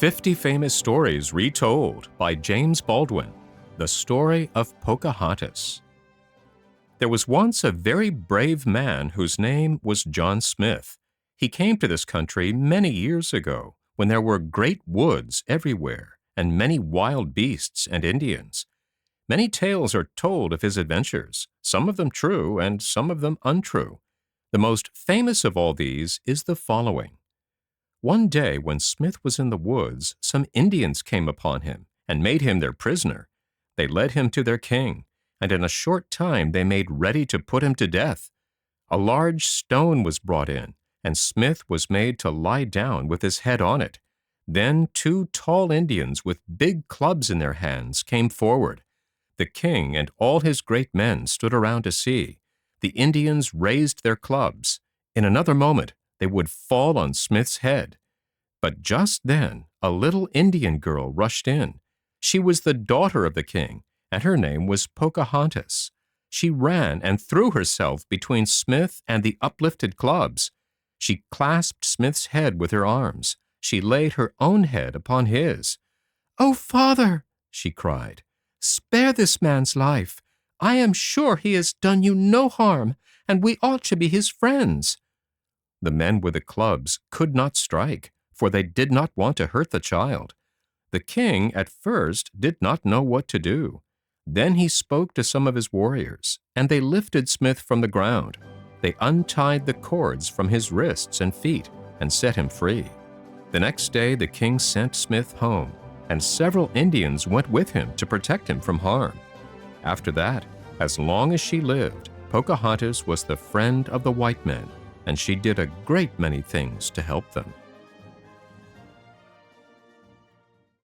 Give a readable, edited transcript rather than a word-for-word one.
50 Famous Stories Retold by James Baldwin. The Story of Pocahontas. There was once a very brave man whose name was John Smith. He came to this country many years ago, when there were great woods everywhere and many wild beasts and Indians. Many tales are told of his adventures, some of them true and some of them untrue. The most famous of all these is the following. One day when Smith was in the woods, some Indians came upon him and made him their prisoner. They led him to their king, and in a short time they made ready to put him to death. A large stone was brought in, and Smith was made to lie down with his head on it. Then 2 tall Indians with big clubs in their hands came forward. The king and all his great men stood around to see. The Indians raised their clubs. In another moment, they would fall on Smith's head. But just then, a little Indian girl rushed in. She was the daughter of the king, and her name was Pocahontas. She ran and threw herself between Smith and the uplifted clubs. She clasped Smith's head with her arms. She laid her own head upon his. "Oh, father," she cried, "spare this man's life. I am sure he has done you no harm, and we ought to be his friends." The men with the clubs could not strike, for they did not want to hurt the child. The king, at first, did not know what to do. Then he spoke to some of his warriors, and they lifted Smith from the ground. They untied the cords from his wrists and feet and set him free. The next day the king sent Smith home, and several Indians went with him to protect him from harm. After that, as long as she lived, Pocahontas was the friend of the white men, and she did a great many things to help them.